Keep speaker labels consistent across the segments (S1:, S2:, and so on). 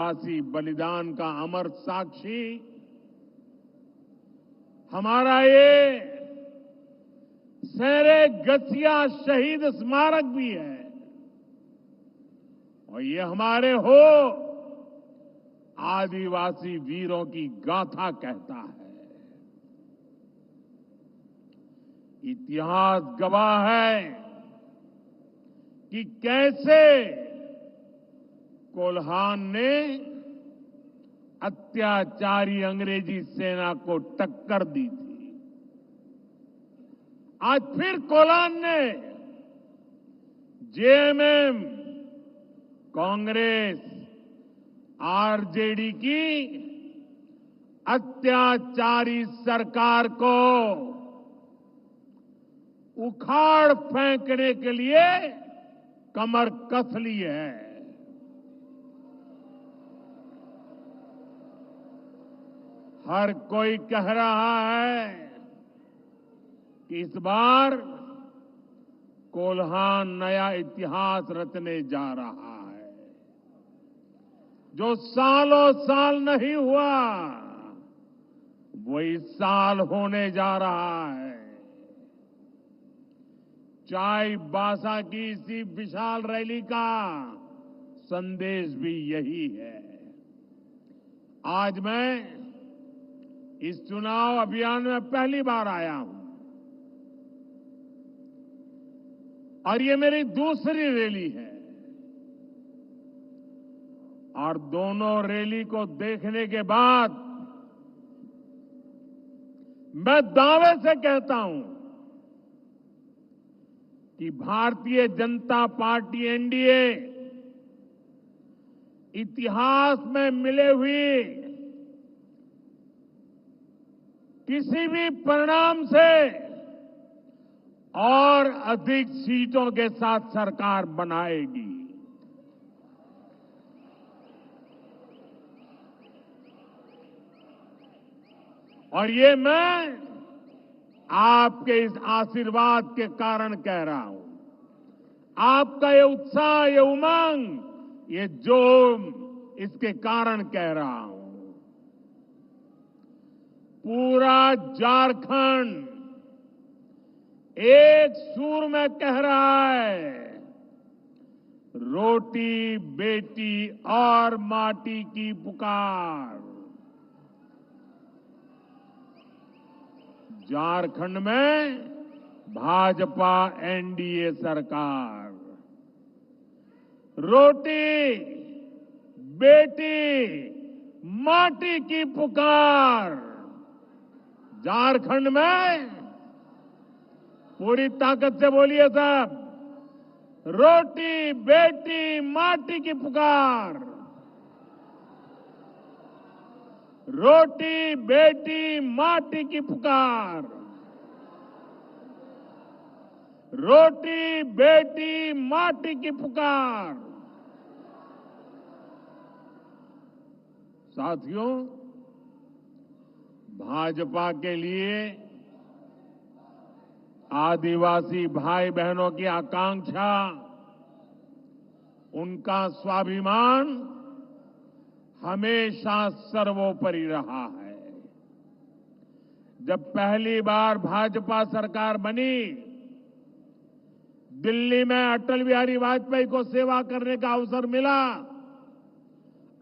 S1: आदिवासी बलिदान का अमर साक्षी हमारा ये शेरे गसिया शहीद स्मारक भी है और ये हमारे हो आदिवासी वीरों की गाथा कहता है। इतिहास गवाह है कि कैसे कोल्हान ने अत्याचारी अंग्रेजी सेना को टक्कर दी थी। आज फिर कोल्हान ने जेएमएम, कांग्रेस, आरजेडी की अत्याचारी सरकार को उखाड़ फेंकने के लिए कमर कस ली है। हर कोई कह रहा है कि इस बार कोल्हान नया इतिहास रचने जा रहा है। जो सालों साल नहीं हुआ वो इस साल होने जा रहा है। चाईबासा की इसी विशाल रैली का संदेश भी यही है। आज मैं इस चुनाव अभियान में पहली बार आया हूं और ये मेरी दूसरी रैली है और दोनों रैली को देखने के बाद मैं दावे से कहता हूं कि भारतीय जनता पार्टी एनडीए इतिहास में मिले हुए किसी भी परिणाम से और अधिक सीटों के साथ सरकार बनाएगी। और ये मैं आपके इस आशीर्वाद के कारण कह रहा हूं। आपका ये उत्साह, ये उमंग, ये जोम, इसके कारण कह रहा हूं। पूरा झारखंड एक सुर में कह रहा है, रोटी बेटी और माटी की पुकार। झारखंड में भाजपा एनडीए सरकार, रोटी बेटी माटी की पुकार। झारखंड में पूरी ताकत से बोलिए सब, रोटी बेटी माटी की पुकार। रोटी बेटी माटी की पुकार। रोटी बेटी माटी की पुकार। साथियों, भाजपा के लिए आदिवासी भाई बहनों की आकांक्षा, उनका स्वाभिमान हमेशा सर्वोपरि रहा है। जब पहली बार भाजपा सरकार बनी, दिल्ली में अटल बिहारी वाजपेयी को सेवा करने का अवसर मिला।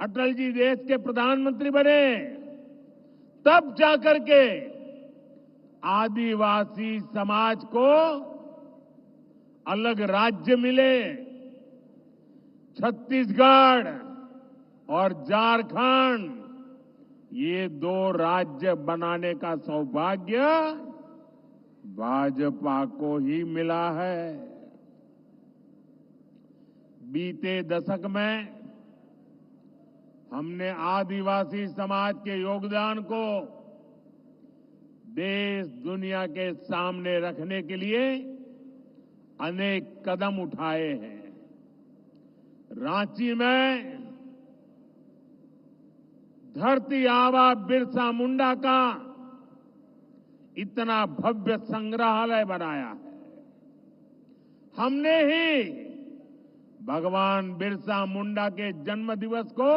S1: अटल जी देश के प्रधानमंत्री बने, तब जाकर के आदिवासी समाज को अलग राज्य मिले। छत्तीसगढ़ और झारखंड, ये दो राज्य बनाने का सौभाग्य भाजपा को ही मिला है। बीते दशक में हमने आदिवासी समाज के योगदान को देश दुनिया के सामने रखने के लिए अनेक कदम उठाए हैं। रांची में धरती आबा बिरसा मुंडा का इतना भव्य संग्रहालय बनाया है। हमने ही भगवान बिरसा मुंडा के जन्म दिवस को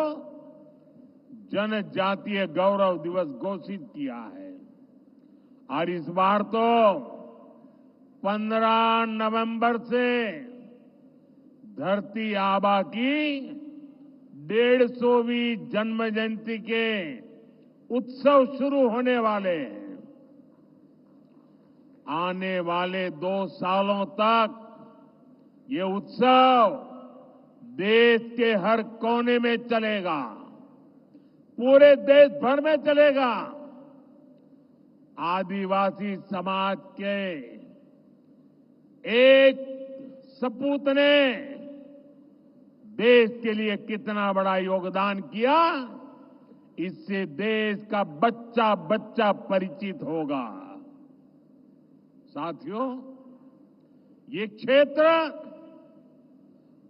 S1: जनजातीय गौरव दिवस घोषित किया है और इस बार तो 15 नवंबर से धरती आबा की 150वीं जन्म जयंती के उत्सव शुरू होने वाले हैं। आने वाले 2 सालों तक ये उत्सव देश के हर कोने में चलेगा, पूरे देश भर में चलेगा। आदिवासी समाज के एक सपूत ने देश के लिए कितना बड़ा योगदान किया, इससे देश का बच्चा बच्चा परिचित होगा। साथियों, ये क्षेत्र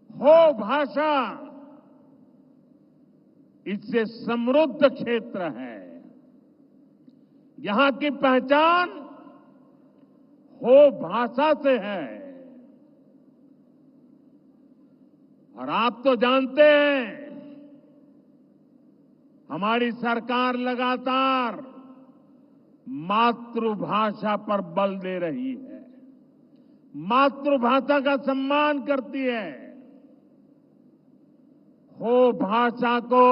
S1: हो भाषा, इससे समृद्ध क्षेत्र है। यहां की पहचान हो भाषा से है। और आप तो जानते हैं, हमारी सरकार लगातार मातृभाषा पर बल दे रही है, मातृभाषा का सम्मान करती है। हो भाषा को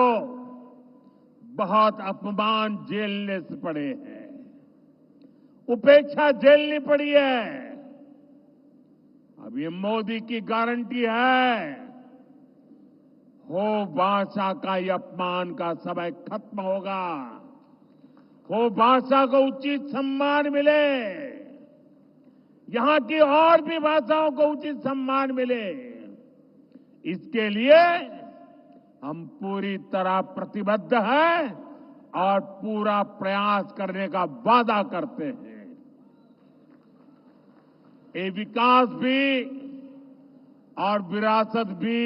S1: बहुत अपमान झेलने से पड़े हैं, उपेक्षा झेलनी पड़ी है। अब ये मोदी की गारंटी है, हो भाषा का ये अपमान का समय खत्म होगा, हो भाषा को उचित सम्मान मिले, यहां की और भी भाषाओं को उचित सम्मान मिले। इसके लिए हम पूरी तरह प्रतिबद्ध हैं और पूरा प्रयास करने का वादा करते हैं। ये विकास भी और विरासत भी,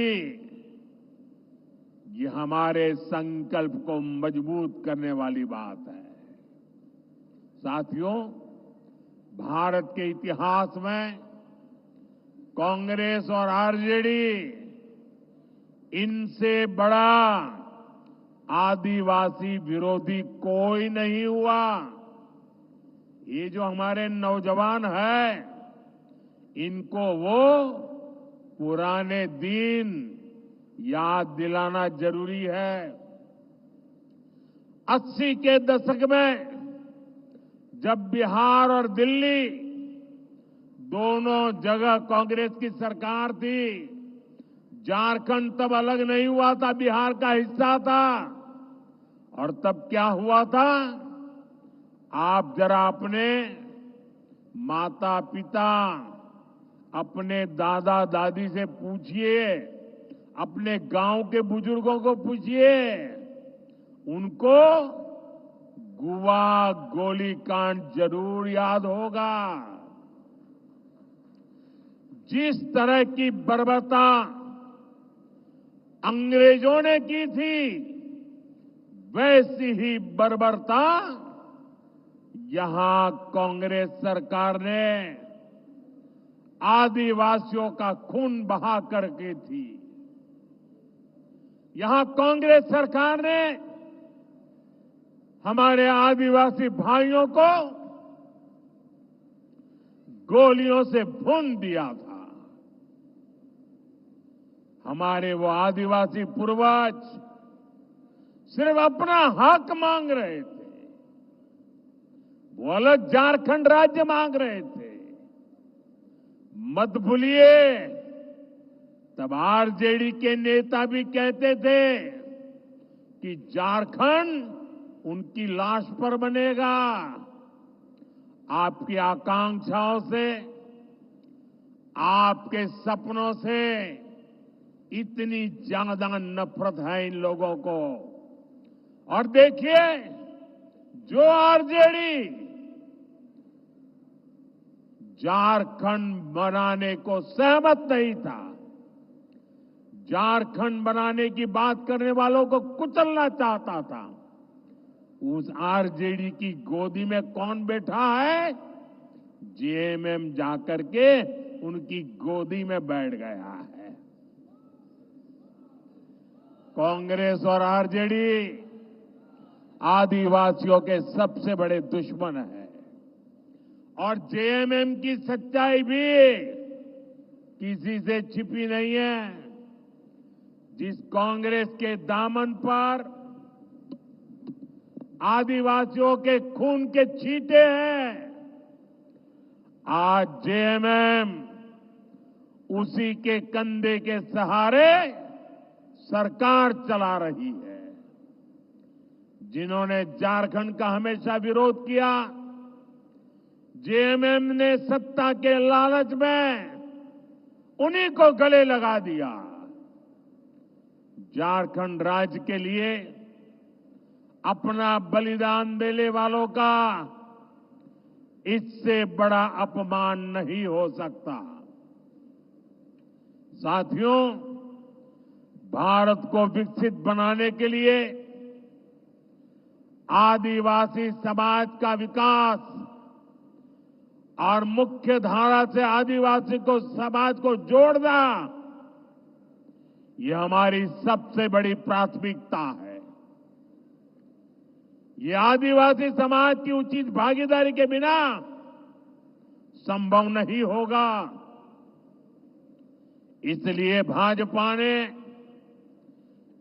S1: ये हमारे संकल्प को मजबूत करने वाली बात है। साथियों, भारत के इतिहास में कांग्रेस और आरजेडी, इनसे बड़ा आदिवासी विरोधी कोई नहीं हुआ। ये जो हमारे नौजवान हैं, इनको वो पुराने दिन याद दिलाना जरूरी है। 80 के दशक में जब बिहार और दिल्ली दोनों जगह कांग्रेस की सरकार थी, झारखंड तब अलग नहीं हुआ था, बिहार का हिस्सा था। और तब क्या हुआ था, आप जरा अपने माता पिता, अपने दादा दादी से पूछिए, अपने गांव के बुजुर्गों को पूछिए, उनको गुवा गोलीकांड जरूर याद होगा। जिस तरह की बर्बरता अंग्रेजों ने की थी, वैसी ही बर्बरता यहां कांग्रेस सरकार ने आदिवासियों का खून बहा करके थी। यहां कांग्रेस सरकार ने हमारे आदिवासी भाइयों को गोलियों से भून दिया था। हमारे वो आदिवासी पूर्वज सिर्फ अपना हक मांग रहे थे, वो अलग झारखंड राज्य मांग रहे थे। मत भूलिए, तब आरजेडी के नेता भी कहते थे कि झारखंड उनकी लाश पर बनेगा। आपकी आकांक्षाओं से, आपके सपनों से इतनी ज्यादा नफरत है इन लोगों को। और देखिए, जो आरजेडी झारखंड बनाने को सहमत नहीं था, झारखंड बनाने की बात करने वालों को कुचलना चाहता था, उस आरजेडी की गोदी में कौन बैठा है? जेएमएम जाकर के उनकी गोदी में बैठ गया है। कांग्रेस और आरजेडी आदिवासियों के सबसे बड़े दुश्मन है। और जेएमएम की सच्चाई भी किसी से छिपी नहीं है। जिस कांग्रेस के दामन पर आदिवासियों के खून के छींटे हैं, आज जेएमएम उसी के कंधे के सहारे सरकार चला रही है। जिन्होंने झारखंड का हमेशा विरोध किया, जेएमएम ने सत्ता के लालच में उन्हीं को गले लगा दिया। झारखंड राज्य के लिए अपना बलिदान देने वालों का इससे बड़ा अपमान नहीं हो सकता। साथियों, भारत को विकसित बनाने के लिए आदिवासी समाज का विकास और मुख्य धारा से आदिवासी को समाज को जोड़ना, ये हमारी सबसे बड़ी प्राथमिकता है। ये आदिवासी समाज की उचित भागीदारी के बिना संभव नहीं होगा। इसलिए भाजपा ने,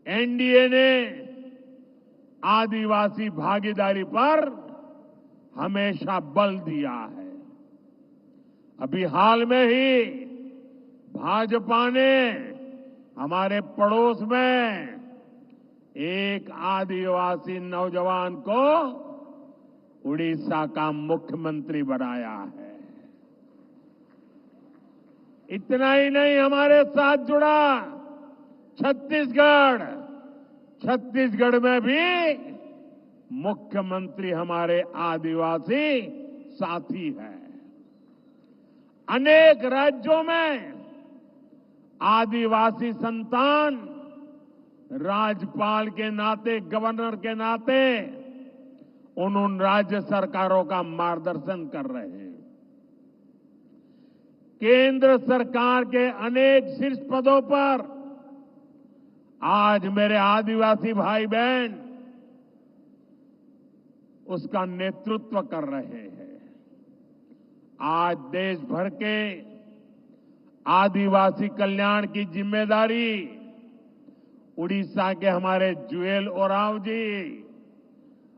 S1: एनडीए ने आदिवासी भागीदारी पर हमेशा बल दिया है। अभी हाल में ही भाजपा ने हमारे पड़ोस में एक आदिवासी नौजवान को उड़ीसा का मुख्यमंत्री बनाया है। इतना ही नहीं, हमारे साथ जुड़ा छत्तीसगढ़ में भी मुख्यमंत्री हमारे आदिवासी साथी हैं। अनेक राज्यों में आदिवासी संतान राज्यपाल के नाते, गवर्नर के नाते उन राज्य सरकारों का मार्गदर्शन कर रहे हैं। केंद्र सरकार के अनेक शीर्ष पदों पर आज मेरे आदिवासी भाई बहन उसका नेतृत्व कर रहे हैं। आज देश भर के आदिवासी कल्याण की जिम्मेदारी उड़ीसा के हमारे जुएल ओरांव जी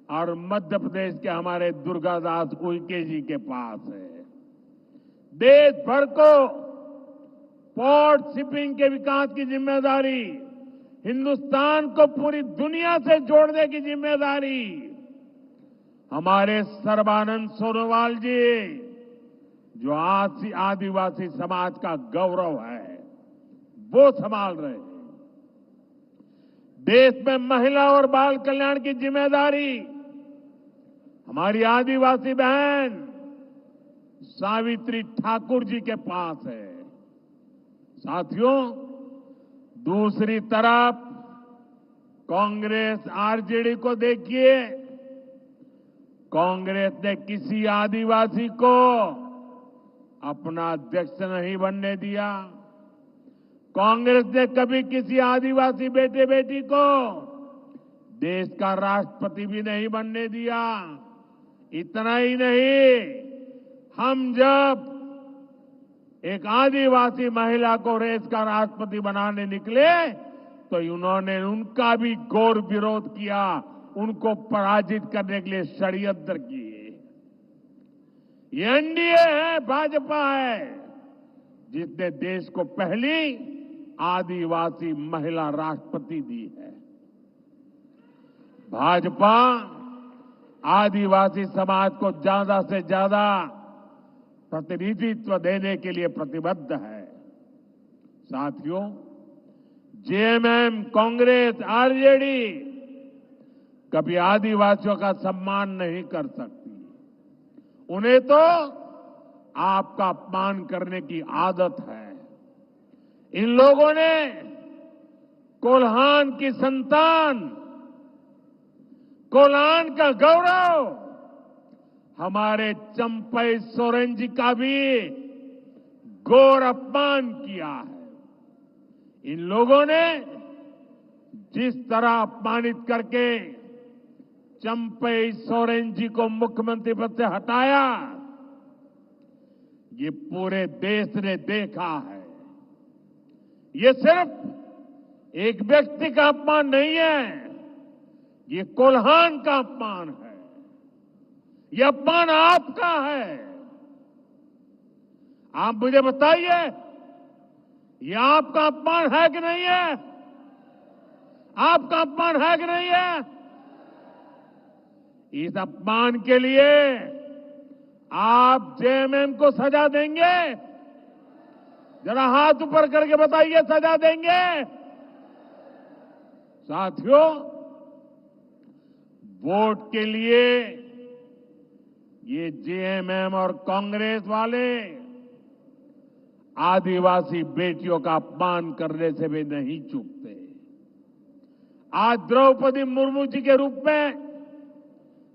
S1: और मध्य प्रदेश के हमारे दुर्गादास उइके जी के पास है। देश भर को पोर्ट शिपिंग के विकास की जिम्मेदारी, हिंदुस्तान को पूरी दुनिया से जोड़ने की जिम्मेदारी हमारे सर्बानंद सोनोवाल जी, जो आदिवासी समाज का गौरव है, वो संभाल रहे हैं। देश में महिला और बाल कल्याण की जिम्मेदारी हमारी आदिवासी बहन सावित्री ठाकुर जी के पास है। साथियों, दूसरी तरफ कांग्रेस आरजेडी को देखिए। कांग्रेस ने किसी आदिवासी को अपना अध्यक्ष नहीं बनने दिया। कांग्रेस ने कभी किसी आदिवासी बेटे बेटी को देश का राष्ट्रपति भी नहीं बनने दिया। इतना ही नहीं, हम जब एक आदिवासी महिला को देश का राष्ट्रपति बनाने निकले तो उन्होंने उनका भी घोर विरोध किया, उनको पराजित करने के लिए षड्यंत्र किए। ये एनडीए है, भाजपा है, जिसने देश को पहली आदिवासी महिला राष्ट्रपति दी है। भाजपा आदिवासी समाज को ज्यादा से ज्यादा प्रतिनिधित्व देने के लिए प्रतिबद्ध है। साथियों, जेएमएम, कांग्रेस, आरजेडी कभी आदिवासियों का सम्मान नहीं कर सकती। उन्हें तो आपका अपमान करने की आदत है। इन लोगों ने कोल्हान की संतान, कोल्हान का गौरव, हमारे चंपई सोरेन जी का भी घोर अपमान किया है। इन लोगों ने जिस तरह अपमानित करके चंपई सोरेन जी को मुख्यमंत्री पद से हटाया, ये पूरे देश ने देखा है। ये सिर्फ एक व्यक्ति का अपमान नहीं है, ये कोल्हान का अपमान है, ये अपमान आपका है। आप मुझे बताइए, ये आपका अपमान है कि नहीं है? आपका अपमान है कि नहीं है? इस अपमान के लिए आप जेएमएम को सजा देंगे? जरा हाथ ऊपर करके बताइए, सजा देंगे? साथियों, वोट के लिए ये जेएमएम और कांग्रेस वाले आदिवासी बेटियों का अपमान करने से भी नहीं चूकते। आज द्रौपदी मुर्मू जी के रूप में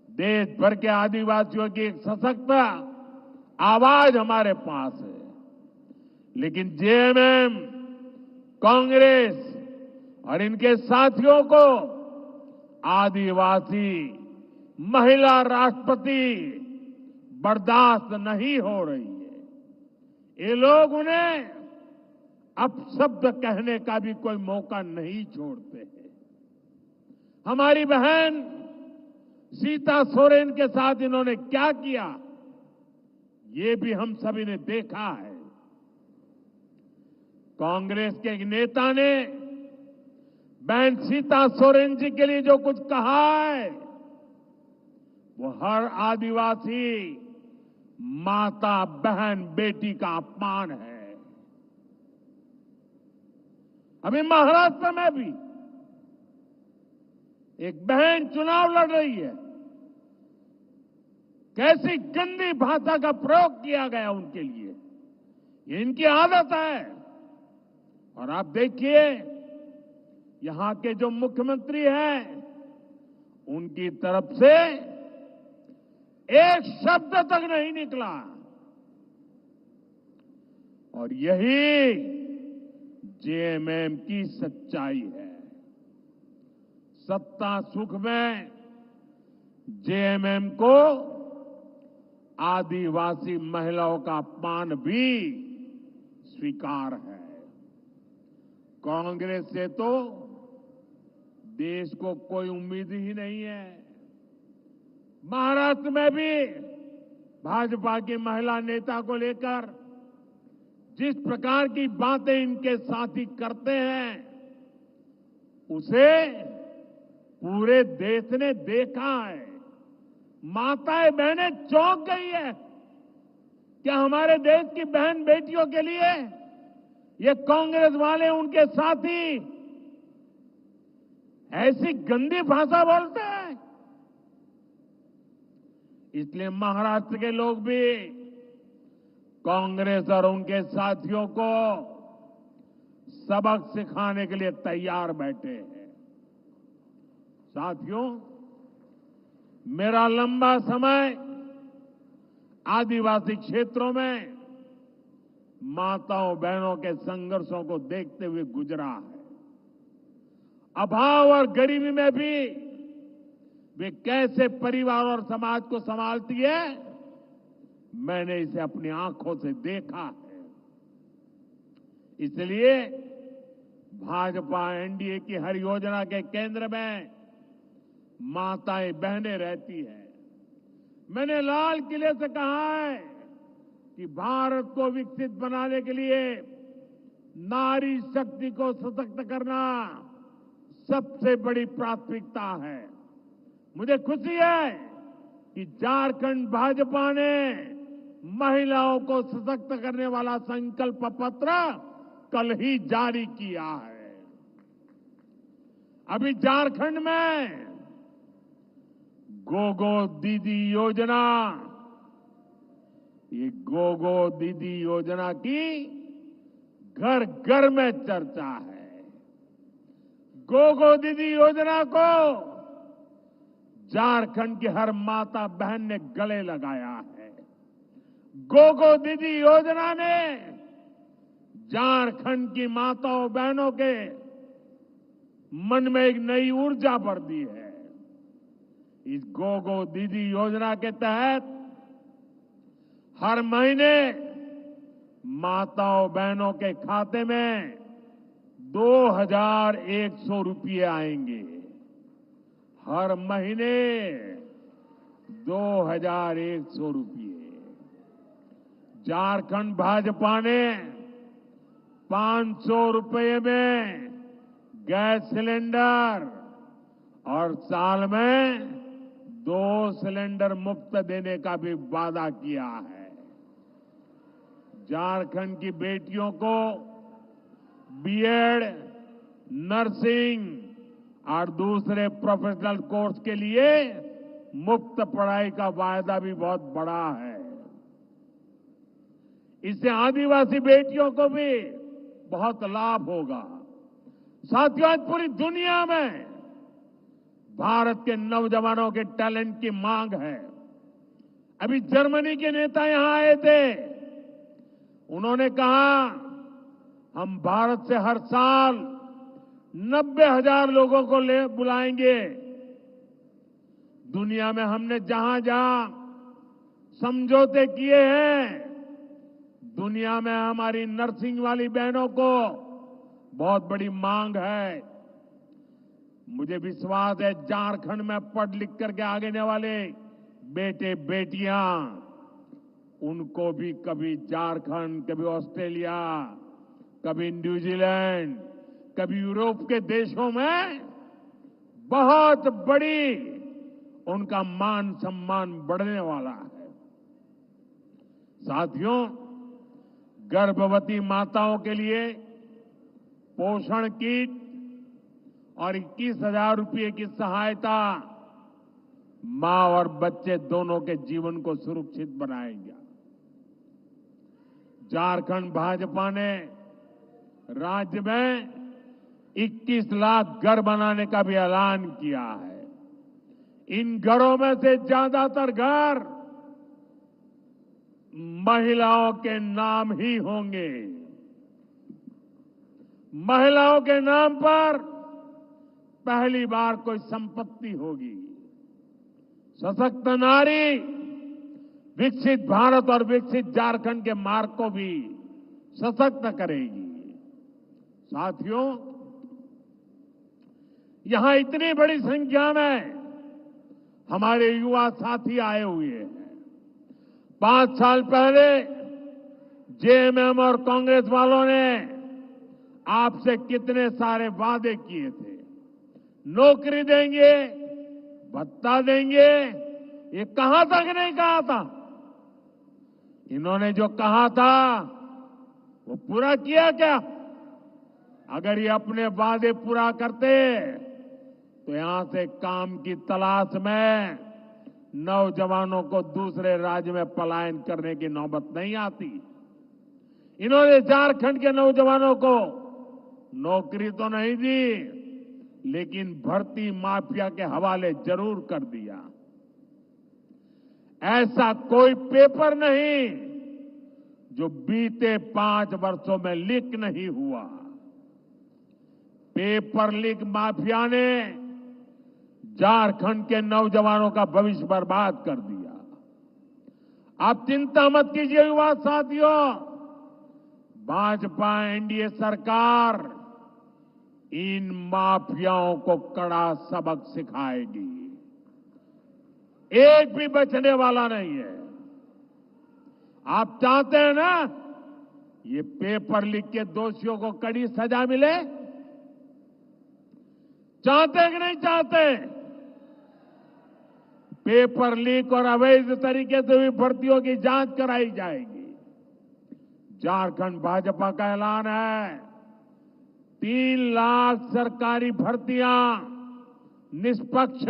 S1: देश भर के आदिवासियों की एक सशक्त आवाज हमारे पास है, लेकिन जेएमएम, कांग्रेस और इनके साथियों को आदिवासी महिला राष्ट्रपति बर्दाश्त नहीं हो रही है। ये लोग उन्हें अपशब्द कहने का भी कोई मौका नहीं छोड़ते हैं। हमारी बहन सीता सोरेन के साथ इन्होंने क्या किया, ये भी हम सभी ने देखा है। कांग्रेस के एक नेता ने बहन सीता सोरेन जी के लिए जो कुछ कहा है, वो हर आदिवासी माता, बहन, बेटी का अपमान है। अभी महाराष्ट्र में भी एक बहन चुनाव लड़ रही है, कैसी गंदी भाषा का प्रयोग किया गया उनके लिए, ये इनकी आदत है। और आप देखिए, यहां के जो मुख्यमंत्री हैं, उनकी तरफ से एक शब्द तक नहीं निकला। और यही जेएमएम की सच्चाई है। सत्ता सुख में जेएमएम को आदिवासी महिलाओं का अपमान भी स्वीकार है। कांग्रेस से तो देश को कोई उम्मीद ही नहीं है। महाराष्ट्र में भी भाजपा की महिला नेता को लेकर जिस प्रकार की बातें इनके साथी करते हैं, उसे पूरे देश ने देखा है। माताएं बहनें चौंक गई है। क्या हमारे देश की बहन बेटियों के लिए ये कांग्रेस वाले, उनके साथी ऐसी गंदी भाषा बोलते हैं? इसलिए महाराष्ट्र के लोग भी कांग्रेस और उनके साथियों को सबक सिखाने के लिए तैयार बैठे हैं। साथियों, मेरा लंबा समय आदिवासी क्षेत्रों में माताओं बहनों के संघर्षों को देखते हुए गुजरा है। अभाव और गरीबी में भी वे कैसे परिवार और समाज को संभालती है, मैंने इसे अपनी आंखों से देखा है। इसलिए भाजपा एनडीए की हर योजना के केंद्र में माताएं बहनें रहती हैं। मैंने लाल किले से कहा है कि भारत को विकसित बनाने के लिए नारी शक्ति को सशक्त करना सबसे बड़ी प्राथमिकता है। मुझे खुशी है कि झारखंड भाजपा ने महिलाओं को सशक्त करने वाला संकल्प पत्र कल ही जारी किया है। अभी झारखंड में गोगो दीदी योजना, ये गोगो दीदी योजना की घर घर में चर्चा है। गोगो दीदी योजना को झारखंड की हर माता बहन ने गले लगाया है। गोगो दीदी योजना ने झारखंड की माताओं बहनों के मन में एक नई ऊर्जा भर दी है। इस गो दीदी योजना के तहत हर महीने माताओं बहनों के खाते में 2,100 रुपये आएंगे। हर महीने 2,100 रुपये। झारखंड भाजपा ने 500 रुपये में गैस सिलेंडर और साल में 2 सिलेंडर मुफ्त देने का भी वादा किया है। झारखंड की बेटियों को बीएड, नर्सिंग और दूसरे प्रोफेशनल कोर्स के लिए मुफ्त पढ़ाई का वायदा भी बहुत बड़ा है। इससे आदिवासी बेटियों को भी बहुत लाभ होगा। साथियों, आज पूरी दुनिया में भारत के नौजवानों के टैलेंट की मांग है। अभी जर्मनी के नेता यहां आए थे। उन्होंने कहा हम भारत से हर साल 90,000 लोगों को बुलाएंगे। दुनिया में हमने जहां जहां समझौते किए हैं, दुनिया में हमारी नर्सिंग वाली बहनों को बहुत बड़ी मांग है। मुझे विश्वास है झारखंड में पढ़ लिख करके आगे आने वाले बेटे बेटियां, उनको भी कभी झारखंड, कभी ऑस्ट्रेलिया, कभी न्यूजीलैंड, कभी यूरोप के देशों में बहुत बड़ी उनका मान सम्मान बढ़ने वाला है। साथियों, गर्भवती माताओं के लिए पोषण किट और 21,000 रुपये की सहायता मां और बच्चे दोनों के जीवन को सुरक्षित बनाएगा। झारखंड भाजपा ने राज्य में 21 लाख घर बनाने का भी ऐलान किया है। इन घरों में से ज्यादातर घर महिलाओं के नाम ही होंगे। महिलाओं के नाम पर पहली बार कोई संपत्ति होगी। सशक्त नारी विकसित भारत और विकसित झारखंड के मार्ग को भी सशक्त करेगी। साथियों, यहां इतनी बड़ी संख्या में हमारे युवा साथी आए हुए हैं। 5 साल पहले जेएमएम और कांग्रेस वालों ने आपसे कितने सारे वादे किए थे। नौकरी देंगे, भत्ता देंगे, ये कहां तक नहीं कहा था। इन्होंने जो कहा था वो पूरा किया क्या? अगर ये अपने वादे पूरा करते तो यहां से काम की तलाश में नौजवानों को दूसरे राज्य में पलायन करने की नौबत नहीं आती। इन्होंने झारखंड के नौजवानों को नौकरी तो नहीं दी, लेकिन भर्ती माफिया के हवाले जरूर कर दिया। ऐसा कोई पेपर नहीं जो बीते 5 वर्षों में लीक नहीं हुआ। पेपर लीक माफिया ने झारखंड के नौजवानों का भविष्य बर्बाद कर दिया। आप चिंता मत कीजिए युवा साथियों, भाजपा एनडीए सरकार इन माफियाओं को कड़ा सबक सिखाएगी। एक भी बचने वाला नहीं है। आप चाहते हैं ना ये पेपर लीक के दोषियों को कड़ी सजा मिले? चाहते कि नहीं चाहते? पेपर लीक और अवैध तरीके से हुई भर्तियों की जांच कराई जाएगी। झारखंड भाजपा का ऐलान है 3 लाख सरकारी भर्तियां निष्पक्ष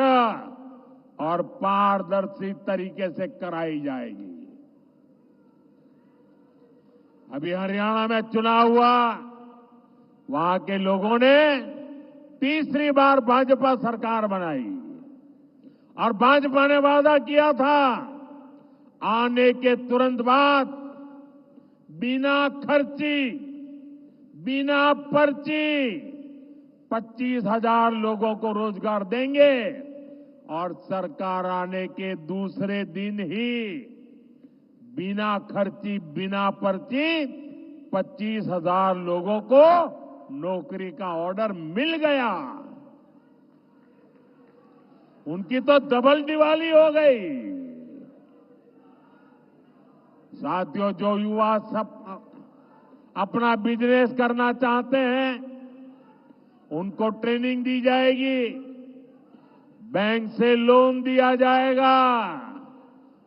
S1: और पारदर्शी तरीके से कराई जाएगी। अभी हरियाणा में चुनाव हुआ, वहां के लोगों ने तीसरी बार भाजपा सरकार बनाई और भाजपा ने वादा किया था आने के तुरंत बाद बिना खर्ची, बिना पर्ची 25,000 लोगों को रोजगार देंगे और सरकार आने के दूसरे दिन ही बिना खर्ची बिना पर्ची 25,000 लोगों को नौकरी का ऑर्डर मिल गया। उनकी तो डबल दिवाली हो गई। साथियों, जो युवा सब अपना बिजनेस करना चाहते हैं उनको ट्रेनिंग दी जाएगी, बैंक से लोन दिया जाएगा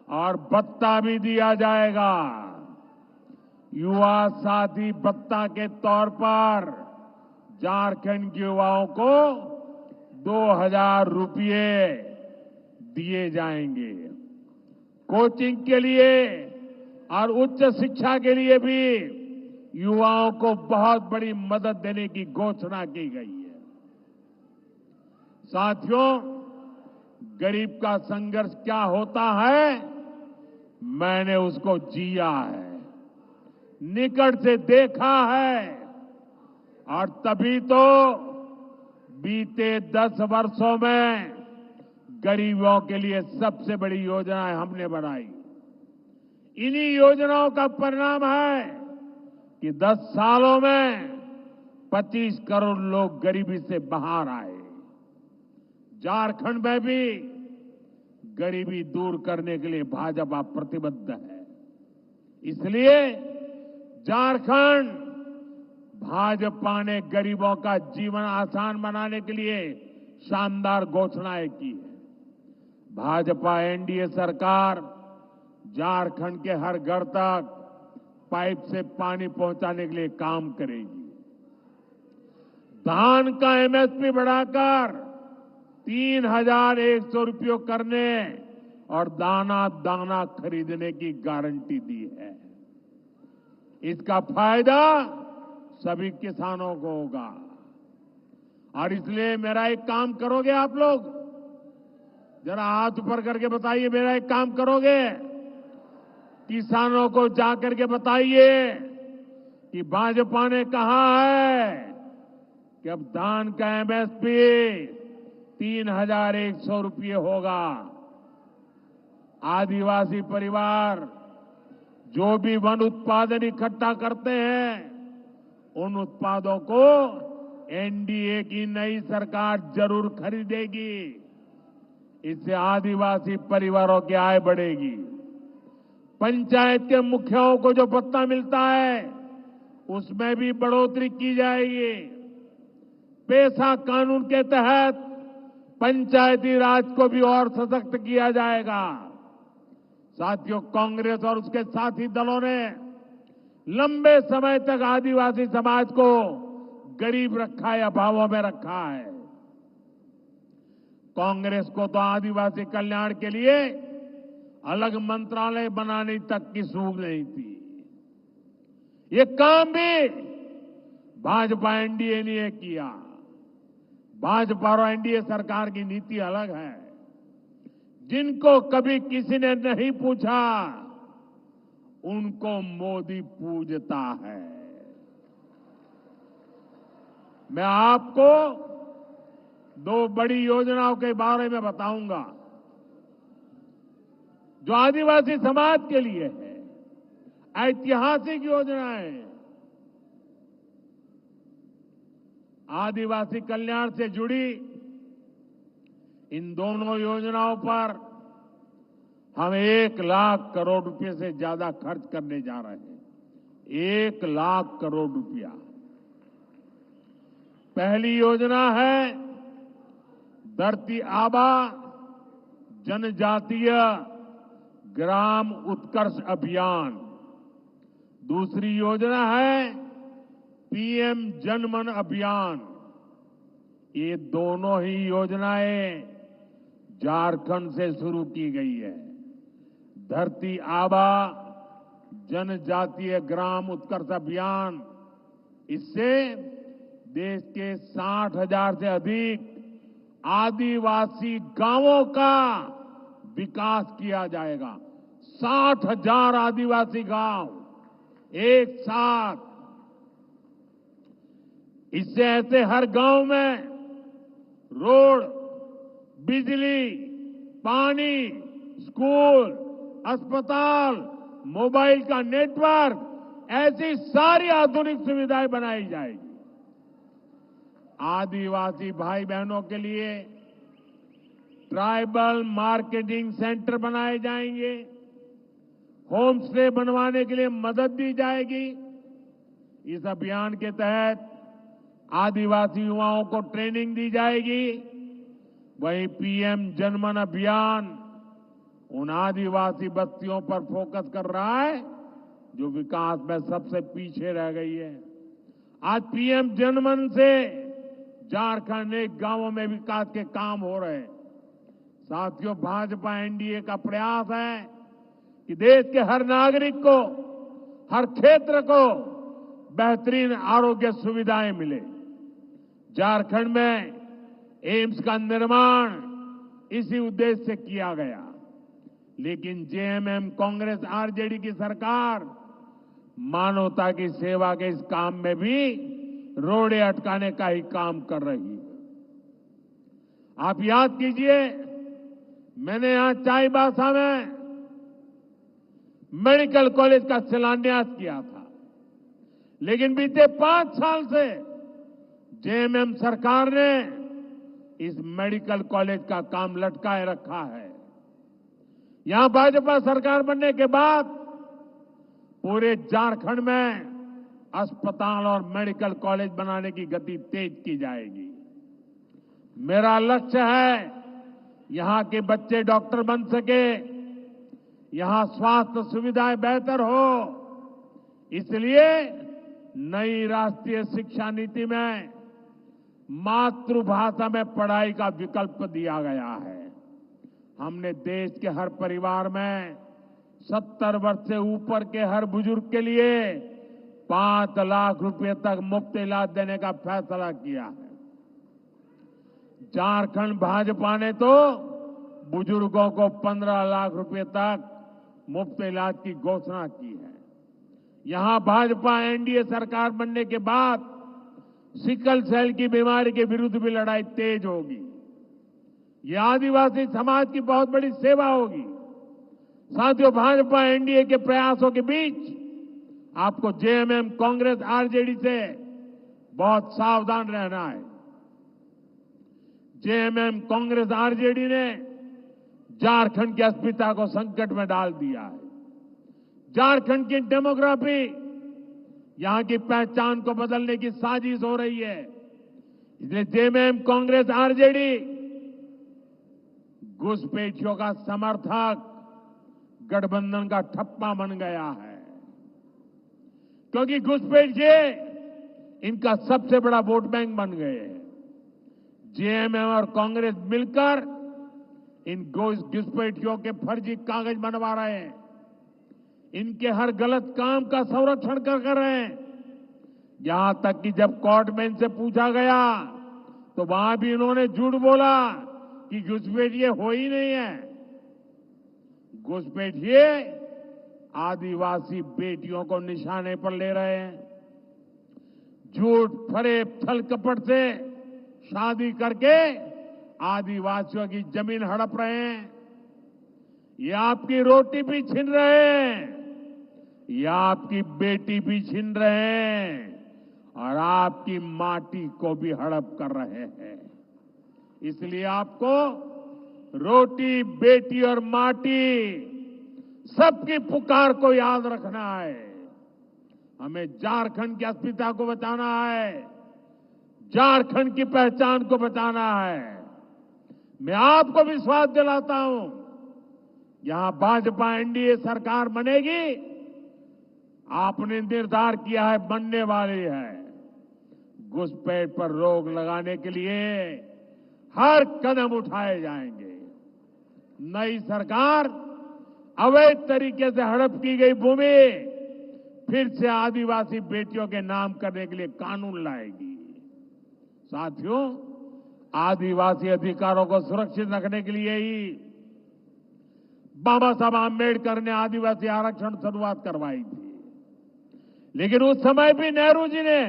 S1: और भत्ता भी दिया जाएगा। युवा साथी भत्ता के तौर पर झारखंड के युवाओं को 2,000 रुपये दिए जाएंगे। कोचिंग के लिए और उच्च शिक्षा के लिए भी युवाओं को बहुत बड़ी मदद देने की घोषणा की गई है। साथियों, गरीब का संघर्ष क्या होता है, मैंने उसको जिया है, निकट से देखा है और तभी तो बीते 10 वर्षों में गरीबों के लिए सबसे बड़ी योजनाएं हमने बनाई। इन्हीं योजनाओं का परिणाम है कि 10 सालों में 25 करोड़ लोग गरीबी से बाहर आए। झारखंड में भी गरीबी दूर करने के लिए भाजपा प्रतिबद्ध है। इसलिए झारखंड भाजपा ने गरीबों का जीवन आसान बनाने के लिए शानदार घोषणाएं की है। भाजपा एनडीए सरकार झारखंड के हर घर तक पाइप से पानी पहुंचाने के लिए काम करेगी। धान का एमएसपी बढ़ाकर 3,100 रुपये करने और दाना दाना खरीदने की गारंटी दी है। इसका फायदा सभी किसानों को होगा और इसलिए मेरा एक काम करोगे आप लोग, जरा हाथ ऊपर करके बताइए, मेरा एक काम करोगे? किसानों को जाकर के बताइए कि भाजपा ने कहा है कि अब धान का एमएसपी 3,100 रुपये होगा। आदिवासी परिवार जो भी वन उत्पादन इकट्ठा करते हैं उन उत्पादों को एनडीए की नई सरकार जरूर खरीदेगी। इससे आदिवासी परिवारों की आय बढ़ेगी। पंचायत के मुखियाओं को जो भत्ता मिलता है उसमें भी बढ़ोतरी की जाएगी। पेशा कानून के तहत पंचायती राज को भी और सशक्त किया जाएगा। साथियों, कांग्रेस और उसके साथी दलों ने लंबे समय तक आदिवासी समाज को गरीब रखा है, अभावों में रखा है। कांग्रेस को तो आदिवासी कल्याण के लिए अलग मंत्रालय बनाने तक की सूझ नहीं थी। ये काम भी भाजपा एनडीए ने किया। भाजपा और एनडीए सरकार की नीति अलग है। जिनको कभी किसी ने नहीं पूछा उनको मोदी पूजता है। मैं आपको 2 बड़ी योजनाओं के बारे में बताऊंगा जो आदिवासी समाज के लिए है, ऐतिहासिक योजनाएं। आदिवासी कल्याण से जुड़ी इन दोनों योजनाओं पर हम 1 लाख करोड़ रुपए से ज्यादा खर्च करने जा रहे हैं। 1 लाख करोड़ रुपया। पहली योजना है धरती आबा जनजातीय ग्राम उत्कर्ष अभियान। दूसरी योजना है पीएम जनमन अभियान। ये दोनों ही योजनाएं झारखंड से शुरू की गई है। धरती आबा जनजातीय ग्राम उत्कर्ष अभियान, इससे देश के 60,000 से अधिक आदिवासी गांवों का विकास किया जाएगा। 60,000 आदिवासी गांव एक साथ। इससे ऐसे हर गांव में रोड, बिजली, पानी, स्कूल, अस्पताल, मोबाइल का नेटवर्क, ऐसी सारी आधुनिक सुविधाएं बनाई जाएगी। आदिवासी भाई बहनों के लिए ट्राइबल मार्केटिंग सेंटर बनाए जाएंगे। होम स्टे बनवाने के लिए मदद दी जाएगी। इस अभियान के तहत आदिवासी युवाओं को ट्रेनिंग दी जाएगी। वहीं पीएम जनमन अभियान उन आदिवासी बस्तियों पर फोकस कर रहा है जो विकास में सबसे पीछे रह गई है। आज पीएम जनमन से झारखंड के गांवों में विकास के काम हो रहे हैं। साथियों, भाजपा एनडीए का प्रयास है कि देश के हर नागरिक को, हर क्षेत्र को बेहतरीन आरोग्य सुविधाएं मिले। झारखंड में एम्स का निर्माण इसी उद्देश्य से किया गया, लेकिन जेएमएम कांग्रेस आरजेडी की सरकार मानवता की सेवा के इस काम में भी रोड़े अटकाने का ही काम कर रही है। आप याद कीजिए, मैंने यहां चाईबासा में मेडिकल कॉलेज का शिलान्यास किया था, लेकिन बीते 5 साल से जेएमएम सरकार ने इस मेडिकल कॉलेज का काम लटकाए रखा है। यहां भाजपा सरकार बनने के बाद पूरे झारखंड में अस्पताल और मेडिकल कॉलेज बनाने की गति तेज की जाएगी। मेरा लक्ष्य है यहां के बच्चे डॉक्टर बन सके, यहां स्वास्थ्य सुविधाएं बेहतर हो। इसलिए नई राष्ट्रीय शिक्षा नीति में मातृभाषा में पढ़ाई का विकल्प दिया गया है। हमने देश के हर परिवार में 70 वर्ष से ऊपर के हर बुजुर्ग के लिए 5 लाख रुपए तक मुफ्त इलाज देने का फैसला किया है। झारखंड भाजपा ने तो बुजुर्गों को 15 लाख रुपए तक मुफ्त इलाज की घोषणा की है। यहां भाजपा एनडीए सरकार बनने के बाद सिकल सेल की बीमारी के विरुद्ध भी लड़ाई तेज होगी। ये आदिवासी समाज की बहुत बड़ी सेवा होगी। साथियों, भाजपा एनडीए के प्रयासों के बीच आपको जेएमएम कांग्रेस आरजेडी से बहुत सावधान रहना है। जेएमएम कांग्रेस आरजेडी ने झारखंड की अस्मिता को संकट में डाल दिया है। झारखंड की डेमोग्राफी, यहां की पहचान को बदलने की साजिश हो रही है। इसलिए जेएमएम कांग्रेस आरजेडी घुसपैठियों का समर्थक गठबंधन का ठप्पा बन गया है, क्योंकि घुसपैठिए इनका सबसे बड़ा वोट बैंक बन गए हैं। जेएमएम और कांग्रेस मिलकर इन घुसपैठियों के फर्जी कागज बनवा रहे हैं, इनके हर गलत काम का संरक्षण कर रहे हैं। यहां तक कि जब कोर्ट में इनसे पूछा गया तो वहां भी इन्होंने झूठ बोला कि घुसपैठिए हो ही नहीं है। घुसपैठिए आदिवासी बेटियों को निशाने पर ले रहे हैं। झूठ, फरेब, छल कपट से शादी करके आदिवासियों की जमीन हड़प रहे हैं। ये आपकी रोटी भी छीन रहे हैं, ये आपकी बेटी भी छीन रहे हैं और आपकी माटी को भी हड़प कर रहे हैं। इसलिए आपको रोटी, बेटी और माटी सबकी पुकार को याद रखना है। हमें झारखंड की अस्मिता को बचाना है, झारखंड की पहचान को बचाना है। मैं आपको विश्वास दिलाता हूं, यहां भाजपा एनडीए सरकार बनेगी, आपने निर्धार किया है, बनने वाली है। घुसपैठ पर रोक लगाने के लिए हर कदम उठाए जाएंगे। नई सरकार अवैध तरीके से हड़प की गई भूमि फिर से आदिवासी बेटियों के नाम करने के लिए कानून लाएगी। साथियों, आदिवासी अधिकारों को सुरक्षित रखने के लिए ही बाबा साहब आम्बेडकर ने आदिवासी आरक्षण शुरुआत करवाई थी, लेकिन उस समय भी नेहरू जी ने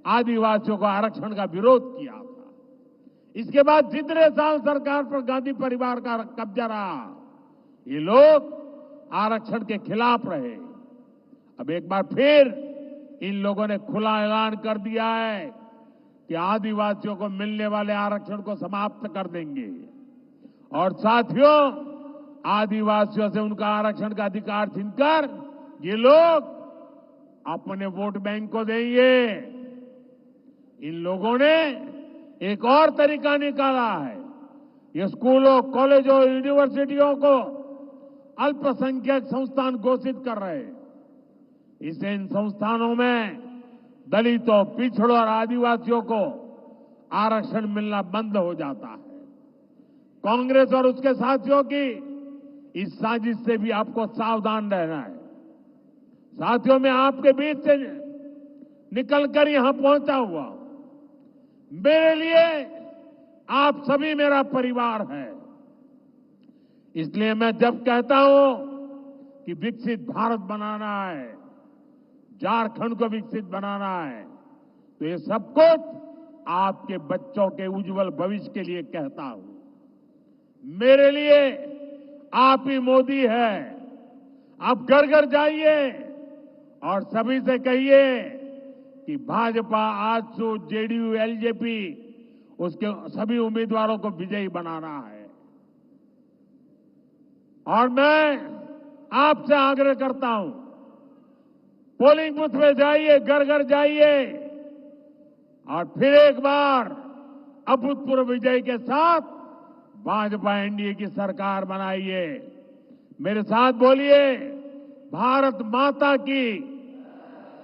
S1: आदिवासियों को आरक्षण का विरोध किया था। इसके बाद जितने साल सरकार पर गांधी परिवार का कब्जा रहा, ये लोग आरक्षण के खिलाफ रहे। अब एक बार फिर इन लोगों ने खुला ऐलान कर दिया है कि आदिवासियों को मिलने वाले आरक्षण को समाप्त कर देंगे और साथियों, आदिवासियों से उनका आरक्षण का अधिकार छीनकर ये लोग अपने वोट बैंक को देंगे। इन लोगों ने एक और तरीका निकाला है। ये स्कूलों, कॉलेजों, यूनिवर्सिटियों को अल्पसंख्यक संस्थान घोषित कर रहे हैं। इससे इन संस्थानों में दलितों, पिछड़ों और आदिवासियों को आरक्षण मिलना बंद हो जाता है। कांग्रेस और उसके साथियों की इस साजिश से भी आपको सावधान रहना है। साथियों, मैं आपके बीच से निकलकर यहां पहुंचा हुआ हूं। मेरे लिए आप सभी मेरा परिवार है। इसलिए मैं जब कहता हूं कि विकसित भारत बनाना है, झारखंड को विकसित बनाना है, तो ये सब कुछ आपके बच्चों के उज्जवल भविष्य के लिए कहता हूं। मेरे लिए आप ही मोदी है। आप घर घर जाइए और सभी से कहिए कि भाजपा, आजसू, जेडीयू, एलजेपी उसके सभी उम्मीदवारों को विजयी बनाना है। और मैं आपसे आग्रह करता हूं, पोलिंग बूथ में जाइए, घर घर जाइए और फिर एक बार अभूतपूर्व विजय के साथ भाजपा एनडीए की सरकार बनाइए। मेरे साथ बोलिए, भारत माता की,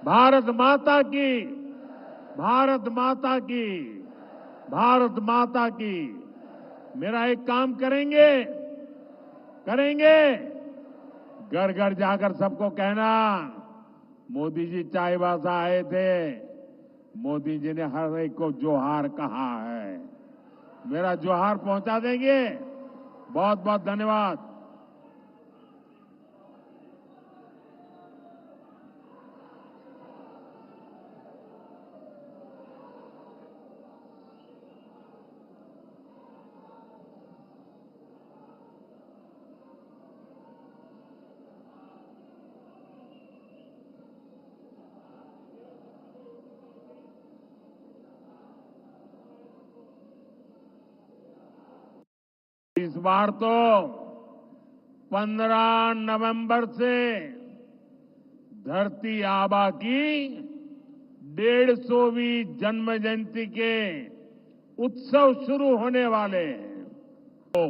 S1: भारत माता की, भारत माता की, भारत माता की। मेरा एक काम करेंगे, घर घर जाकर सबको कहना, मोदी जी चाईबासा आए थे, मोदी जी ने हर एक को जोहार कहा है। मेरा जोहार पहुंचा देंगे। बहुत बहुत धन्यवाद। इस बार तो 15 नवंबर से धरती आबा की 150वीं जन्म जयंती के उत्सव शुरू होने वाले हैं। तो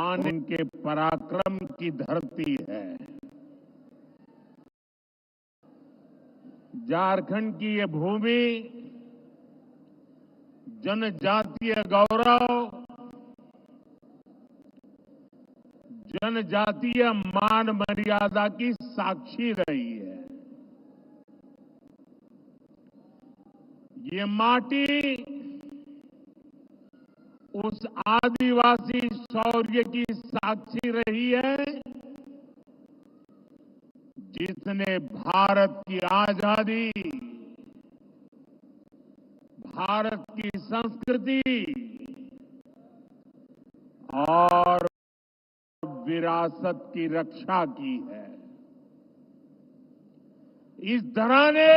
S1: आनंद के पराक्रम की धरती है। झारखंड की ये भूमि जनजातीय गौरव, जनजातीय मान मर्यादा की साक्षी रही है। ये माटी उस आदिवासी शौर्य की साक्षी रही है जिसने भारत की आजादी, भारत की संस्कृति और विरासत की रक्षा की है। इस धरा ने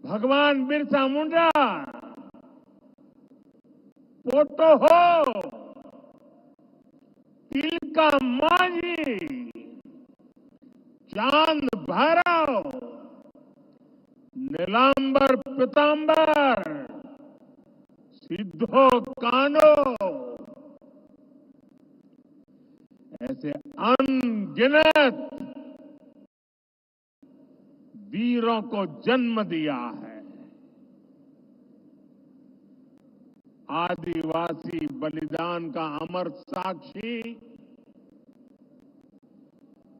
S1: भगवान बिरसा मुंडा, पोटो हो, तिलका मांझी, चांद भैरव, नीलांबर पीतांबर, सिद्धो कानो, ऐसे अनगिनत वीरों को जन्म दिया है। आदिवासी बलिदान का अमर साक्षी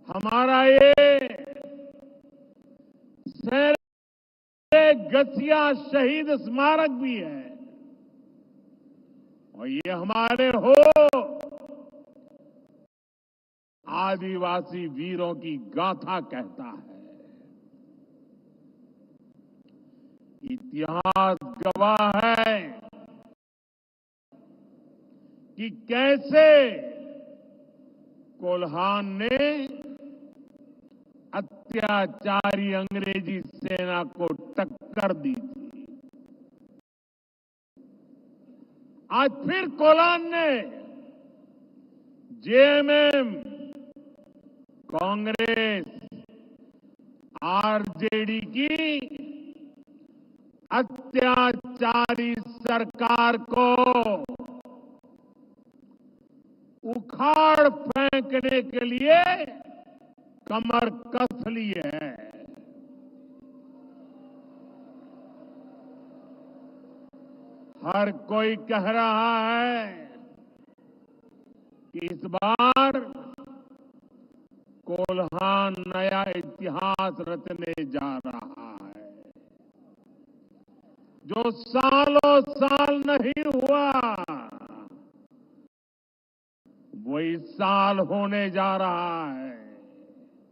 S1: हमारा ये गसिया शहीद स्मारक भी है और ये हमारे हो आदिवासी वीरों की गाथा कहता है। इतिहास गवाह है कि कैसे कोल्हान ने अत्याचारी अंग्रेजी सेना को टक्कर दी थी। आज फिर कोल्हान ने जेएमएम, कांग्रेस, आरजेडी की अत्याचारी सरकार को उखाड़ फेंकने के लिए कमर कस ली है। हर कोई कह रहा है कि इस बार कोल्हान नया इतिहास रचने जा रहा है, जो सालों साल नहीं हुआ वो इस साल होने जा रहा है।